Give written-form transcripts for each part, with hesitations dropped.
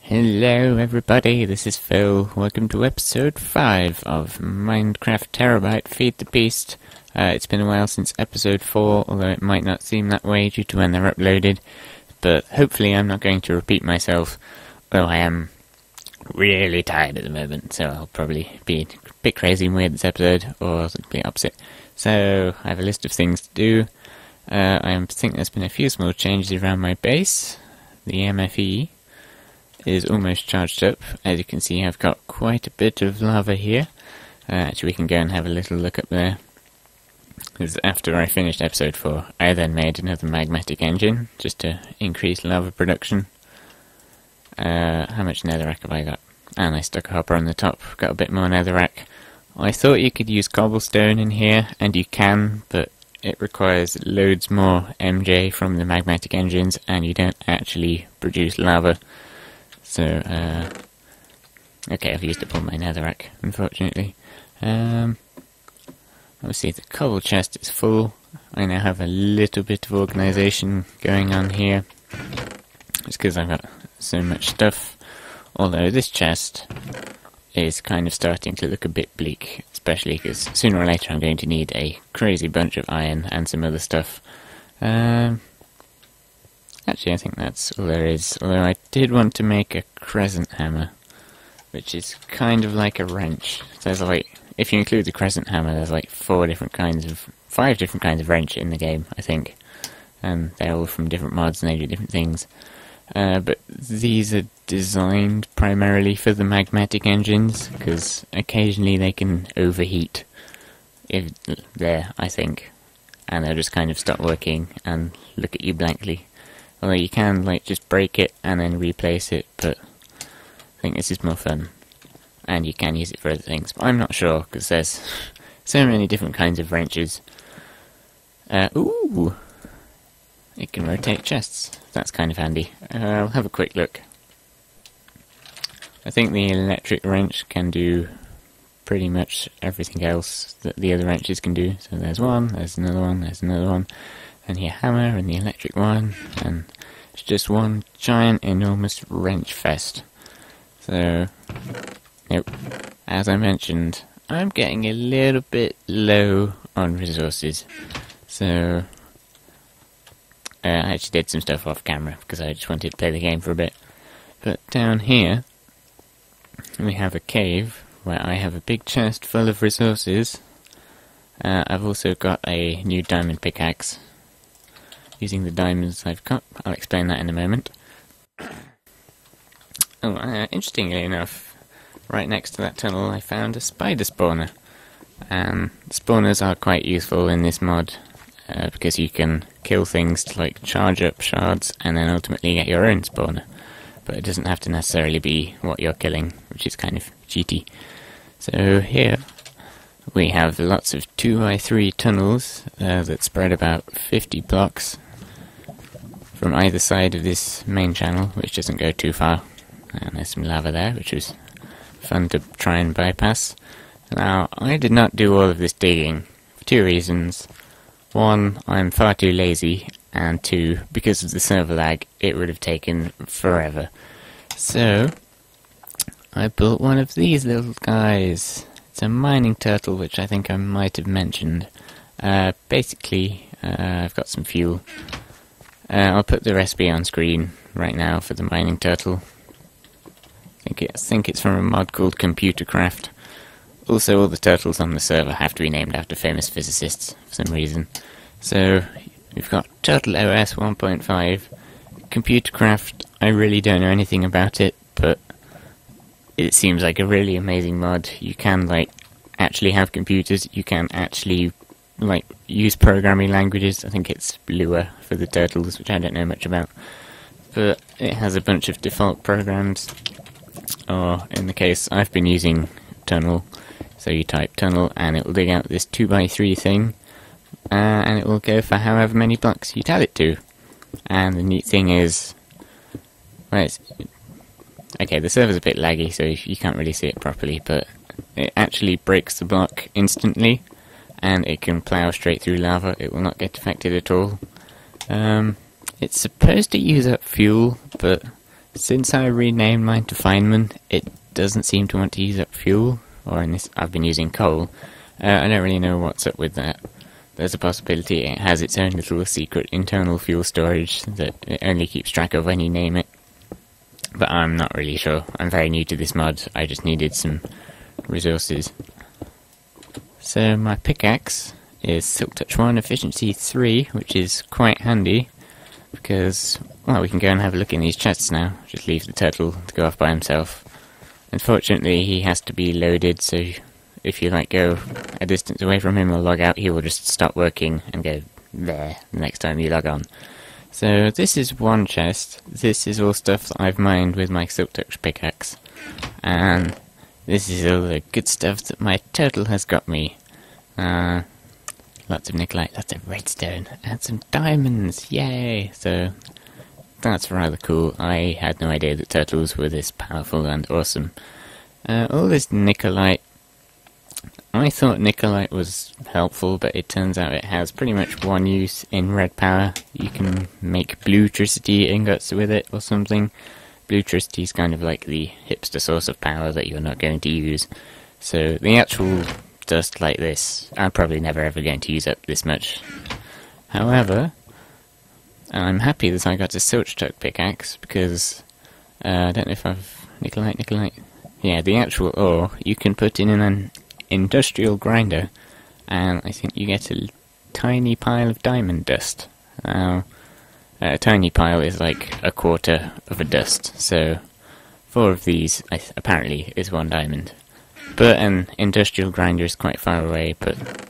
Hello everybody, this is Phil. Welcome to episode 5 of Minecraft Pterabyte Feed the Beast. It's been a while since episode 4, although it might not seem that way due to when they're uploaded. But hopefully I'm not going to repeat myself, though I am really tired at the moment, so I'll probably be a bit crazy and weird this episode, or the complete opposite. So, I have a list of things to do. I think there's been a few small changes around my base. The MFE is almost charged up. As you can see, I've got quite a bit of lava here. Actually, we can go and have a little look up there. Because after I finished episode 4, I then made another magmatic engine, just to increase lava production. How much netherrack have I got? And I stuck a hopper on the top, got a bit more netherrack. I thought you could use cobblestone in here, and you can, but it requires loads more MJ from the magmatic engines, and you don't actually produce lava. So, okay, I've used up all my netherrack, unfortunately. Obviously the cobble chest is full. I now have a little bit of organisation going on here. It's because I've got so much stuff. Although this chest is kind of starting to look a bit bleak, especially because sooner or later I'm going to need a crazy bunch of iron and some other stuff. Actually, I think that's all there is, although I did want to make a crescent hammer, which is kind of like a wrench. There's like, if you include the crescent hammer, there's like 5 different kinds of wrench in the game, I think. And they're all from different mods and they do different things. But these are designed primarily for the magmatic engines, because occasionally they can overheat if there, I think. And they'll just kind of stop working and look at you blankly. Although you can, like, just break it and then replace it, but I think this is more fun. And you can use it for other things, but I'm not sure, because there's so many different kinds of wrenches. Ooh! It can rotate chests. That's kind of handy. I'll have a quick look. I think the electric wrench can do pretty much everything else that the other wrenches can do. So there's one, there's another one, there's another one. And your hammer and the electric one, and it's just one giant enormous wrench fest. So, nope. As I mentioned, I'm getting a little bit low on resources. So, I actually did some stuff off camera because I just wanted to play the game for a bit. But down here, we have a cave where I have a big chest full of resources. I've also got a new diamond pickaxe. Using the diamonds I've got. I'll explain that in a moment. Interestingly enough, right next to that tunnel I found a spider spawner. And spawners are quite useful in this mod, because you can kill things to like charge up shards and then ultimately get your own spawner. But it doesn't have to necessarily be what you're killing, which is kind of cheaty. So here we have lots of 2x3 tunnels that spread about 50 blocks from either side of this main channel, which doesn't go too far. And there's some lava there, which was fun to try and bypass. Now, I did not do all of this digging for 2 reasons. 1, I'm far too lazy, and 2, because of the server lag, it would have taken forever. So, I built one of these little guys. It's a mining turtle, which I think I might have mentioned. Basically, I've got some fuel. I'll put the recipe on screen right now for the mining turtle. I think it's from a mod called Computercraft. Also, all the turtles on the server have to be named after famous physicists for some reason. So, we've got Turtle OS 1.5. Computercraft, I really don't know anything about it, but it seems like a really amazing mod. You can, like, actually have computers. You can actually, like, use programming languages. I think it's Lua for the turtles, which I don't know much about. But it has a bunch of default programs. Or, in the case, I've been using Tunnel. So you type Tunnel, and it will dig out this 2x3 thing. And it will go for however many blocks you tell it to. And the neat thing is, well, okay, the server's a bit laggy, so you can't really see it properly, but it actually breaks the block instantly, and it can plough straight through lava. It will not get affected at all. It's supposed to use up fuel, but Since I renamed mine to Feynman, it doesn't seem to want to use up fuel, or in this I've been using coal. I don't really know what's up with that. There's a possibility it has its own little secret internal fuel storage that it only keeps track of when you name it. But I'm not really sure. I'm very new to this mod, I just needed some resources. So my pickaxe is Silk Touch 1 Efficiency 3, which is quite handy, because, well, we can go and have a look in these chests now. Just leave the turtle to go off by himself. Unfortunately, he has to be loaded, so if you go a distance away from him or log out, he will just stop working and go there the next time you log on. So this is one chest. This is all stuff that I've mined with my Silk Touch pickaxe. And this is all the good stuff that my turtle has got me. Lots of nickelite, lots of redstone, and some diamonds, yay! So that's rather cool. I had no idea that turtles were this powerful and awesome. All this nickelite, I thought nickelite was helpful, but it turns out it has pretty much one use in red power. You can make bluetricity ingots with it or something. Bluetricity is kind of like the hipster source of power that you're not going to use. So the actual dust like this, I'm probably never ever going to use up this much. However, I'm happy that I got a Silk Touch pickaxe, because I don't know if I've... Nickelite. Yeah, the actual ore you can put in an industrial grinder, and I think you get a tiny pile of diamond dust. Now, a tiny pile is like a quarter of a dust, so 4 of these apparently is 1 diamond. But an industrial grinder is quite far away, but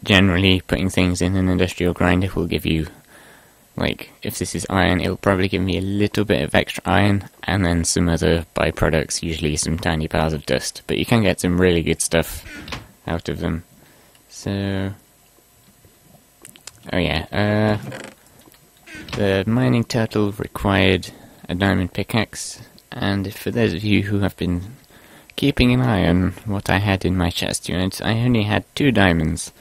generally putting things in an industrial grinder will give you, like, if this is iron, it'll probably give me a little bit of extra iron, and then some other byproducts, usually some tiny piles of dust. But you can get some really good stuff out of them. So, oh yeah, the mining turtle required a diamond pickaxe, and for those of you who have been keeping an eye on what I had in my chest unit, I only had 2 diamonds.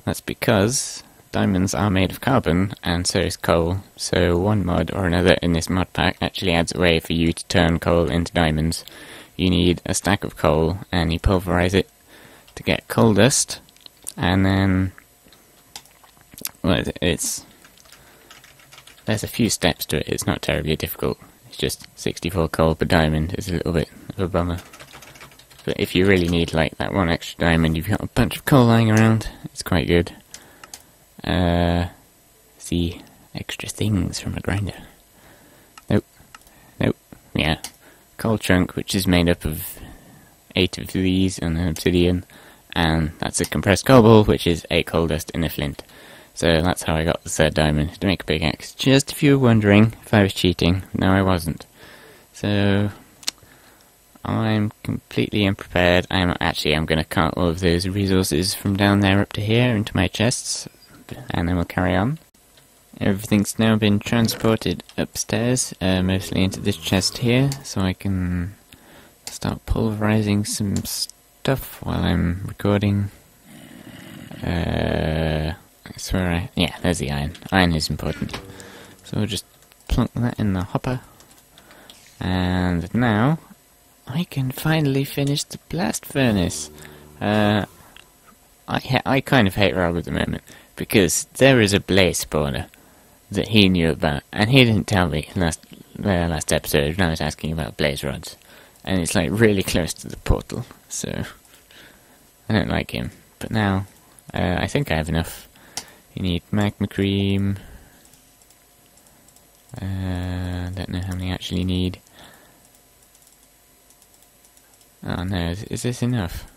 That's because diamonds are made of carbon, and so is coal, so one mod or another in this mod pack actually adds a way for you to turn coal into diamonds. You need a stack of coal, and you pulverize it to get coal dust, and then, well, there's a few steps to it. It's not terribly difficult. It's just 64 coal per diamond is a little bit of a bummer. But if you really need, like, that 1 extra diamond, you've got a bunch of coal lying around. It's quite good. See, extra things from a grinder. Nope. Yeah. Coal chunk, which is made up of 8 of these and an obsidian, and that's a compressed cobalt, which is 8 coal dust in a flint. So that's how I got the 3rd diamond, to make a pickaxe. Just if you were wondering if I was cheating, no I wasn't. So I'm completely unprepared. I'm going to cart all of those resources from down there up to here into my chests, and then we'll carry on. Everything's now been transported upstairs, mostly into this chest here, so I can start pulverizing some stuff while I'm recording. I swear yeah, there's the iron. Iron is important. So we'll just plunk that in the hopper. And now I can finally finish the blast furnace. I kind of hate Rob at the moment, because there is a blaze spawner that he knew about, and he didn't tell me last episode when I was asking about blaze rods, and it's like really close to the portal, so I don't like him. But now I think I have enough. You need magma cream. Don't know how many I actually need. Oh no, is this enough?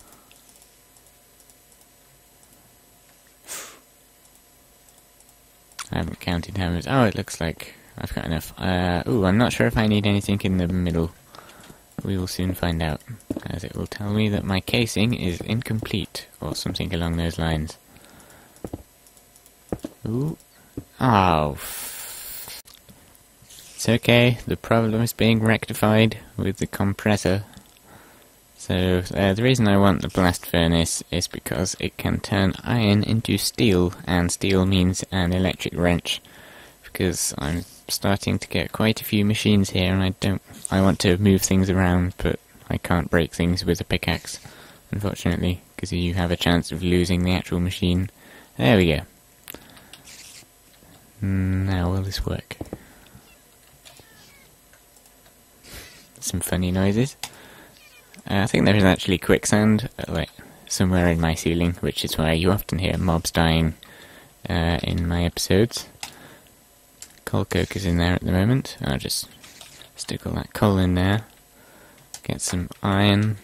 I haven't counted how much. Oh, it looks like I've got enough. Ooh, I'm not sure if I need anything in the middle. We will soon find out, as it will tell me that my casing is incomplete, or something along those lines. Ooh. Oh. It's okay, the problem is being rectified with the compressor. So, the reason I want the blast furnace is because it can turn iron into steel, and steel means an electric wrench, because I'm starting to get quite a few machines here, and I want to move things around, but I can't break things with a pickaxe, unfortunately, because you have a chance of losing the actual machine. There we go. Now will this work? Some funny noises. I think there is actually quicksand, like, somewhere in my ceiling, which is why you often hear mobs dying in my episodes. Coal coke is in there at the moment. I'll just stick all that coal in there. Get some iron.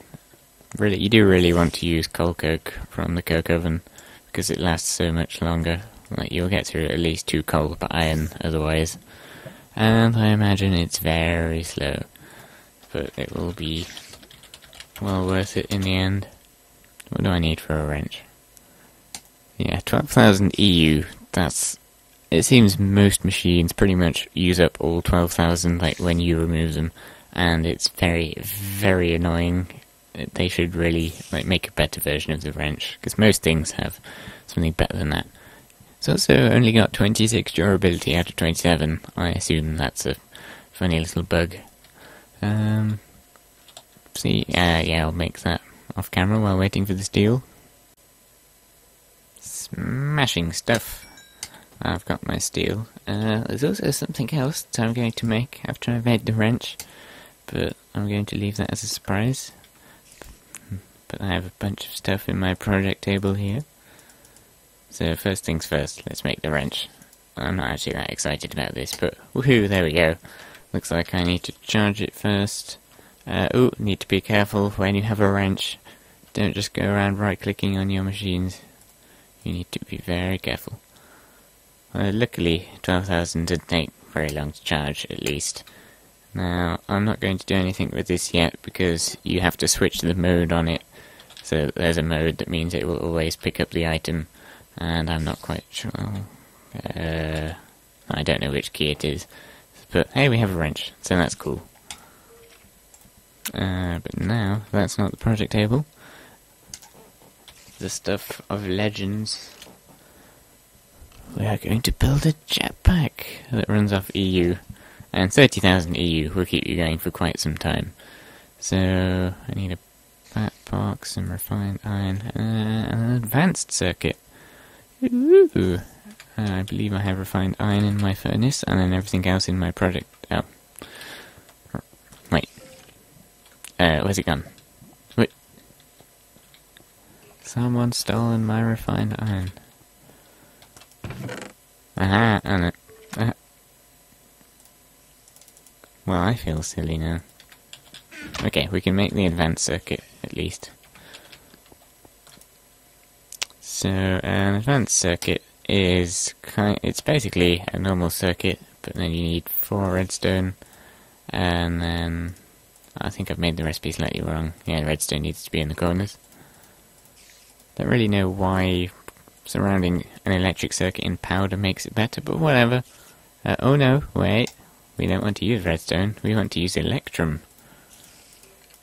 Really, you do really want to use coal coke from the coke oven, because it lasts so much longer. Like, you'll get through at least 2 coal per iron otherwise. And I imagine it's very slow, but it will be well worth it in the end. What do I need for a wrench? Yeah, 12,000 EU. It seems most machines pretty much use up all 12,000, like, when you remove them, and it's very, very annoying. They should really, like, make a better version of the wrench, because most things have something better than that. It's also only got 26 durability out of 27. I assume that's a funny little bug. See, yeah, I'll make that off camera while waiting for the steel. Smashing stuff. I've got my steel. There's also something else that I'm going to make after I've made the wrench, but I'm going to leave that as a surprise. But I have a bunch of stuff in my project table here. So first things first, let's make the wrench. I'm not actually that excited about this, but woohoo, there we go. Looks like I need to charge it first. Need to be careful when you have a wrench. Don't just go around right-clicking on your machines. You need to be very careful. Luckily, 12,000 didn't take very long to charge, at least. Now, I'm not going to do anything with this yet, because you have to switch the mode on it. So there's a mode that means it will always pick up the item, and I'm not quite sure. I don't know which key it is. But hey, we have a wrench, so that's cool. But now, that's not the project table. The stuff of legends. We are going to build a jetpack that runs off EU, and 30,000 EU will keep you going for quite some time. So, I need a fat box, some refined iron, and an advanced circuit. Ooh. I believe I have refined iron in my furnace, and then everything else in my project. Oh. Wait. Where's it gone? Wait. Someone's stolen my refined iron. Aha, I know. Well, I feel silly now. Okay, we can make the advanced circuit, at least. So, an advanced circuit is it's basically a normal circuit, but then you need 4 redstone, and then I think I've made the recipe slightly wrong. Yeah, redstone needs to be in the corners. Don't really know why surrounding an electric circuit in powder makes it better, but whatever. Oh no, wait. We don't want to use redstone, we want to use electrum.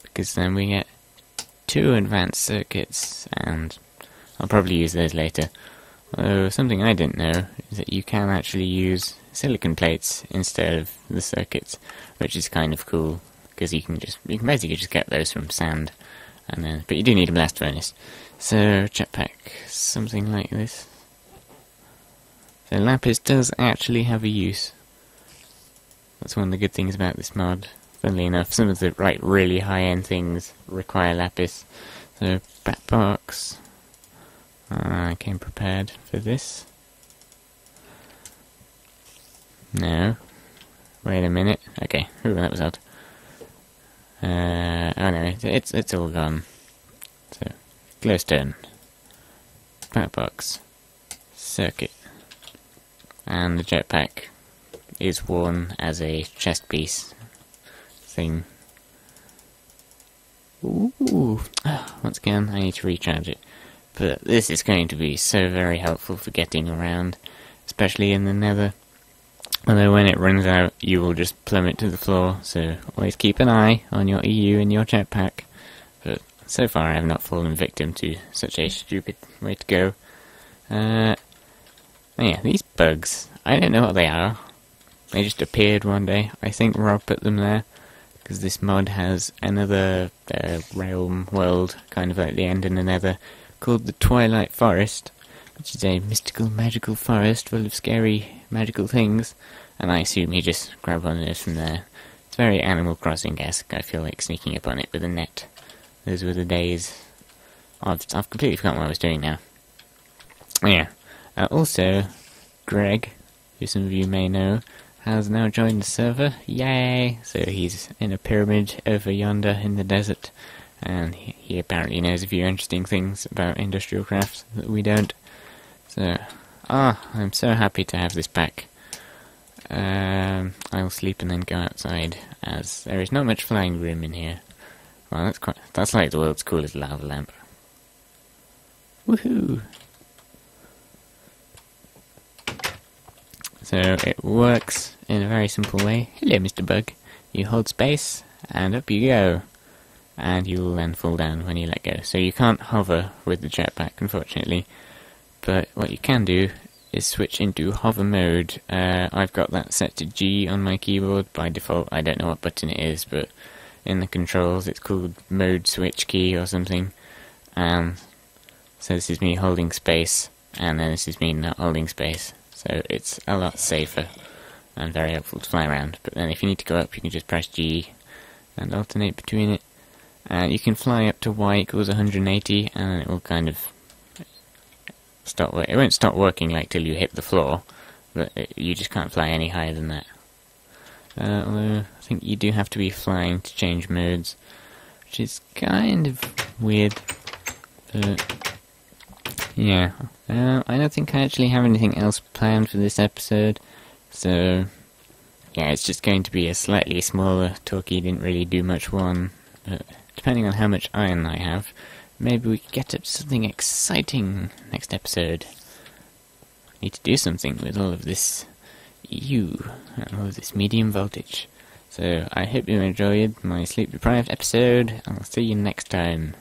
Because then we get 2 advanced circuits, and I'll probably use those later. Although, something I didn't know is that you can actually use silicon plates instead of the circuits, which is kind of cool, because you can basically just get those from sand, and then, but you do need a blast furnace. So, jetpack, something like this. So lapis does actually have a use. That's one of the good things about this mod. Funnily enough, some of the really high-end things require lapis. So, bat box. I came prepared for this. No. Wait a minute. Okay. Ooh, that was odd. Oh no, it's all gone. So, glowstone. Bat box. Circuit. And the jetpack is worn as a chest piece thing. Ooh. Once again, I need to recharge it. But this is going to be so very helpful for getting around, especially in the nether. Although when it runs out, you will just plummet to the floor, so always keep an eye on your EU and your jetpack. But so far I have not fallen victim to such a stupid way to go. Yeah, these bugs, I don't know what they are, They just appeared one day. I think Rob put them there, because this mod has another realm world, kind of at the end in the nether, called the Twilight Forest, which is a mystical, magical forest full of scary, magical things, and I assume you just grab one of those from there. It's very Animal Crossing-esque. I feel like sneaking up on it with a net. Those were the days. I've completely forgotten what I was doing now. Yeah. Also, Greg, who some of you may know, has now joined the server. Yay! So he's in a pyramid over yonder in the desert, and he apparently knows a few interesting things about industrial crafts that we don't. So, I'm so happy to have this back. I'll sleep and then go outside, as there is not much flying room in here. Well, that's like the world's coolest lava lamp. Woohoo! So it works in a very simple way. Hello, Mr. Bug. You hold space, and up you go. And you'll then fall down when you let go. So you can't hover with the jetpack, unfortunately. But what you can do is switch into hover mode. I've got that set to G on my keyboard by default. I don't know what button it is, but in the controls it's called mode switch key or something. So this is me holding space, and then this is me not holding space. So it's a lot safer and very helpful to fly around. But then if you need to go up, you can just press G and alternate between it. You can fly up to Y equals 180, and it will kind of stop. It won't stop working like till you hit the floor, but you just can't fly any higher than that. Although I think you do have to be flying to change modes, which is kind of weird. But yeah, I don't think I actually have anything else planned for this episode, so yeah, it's just going to be a slightly smaller talkie, didn't really do much one, but depending on how much iron I have, maybe we could get up to something exciting next episode. I need to do something with all of this and all of this medium voltage. So I hope you enjoyed my sleep deprived episode. I'll see you next time.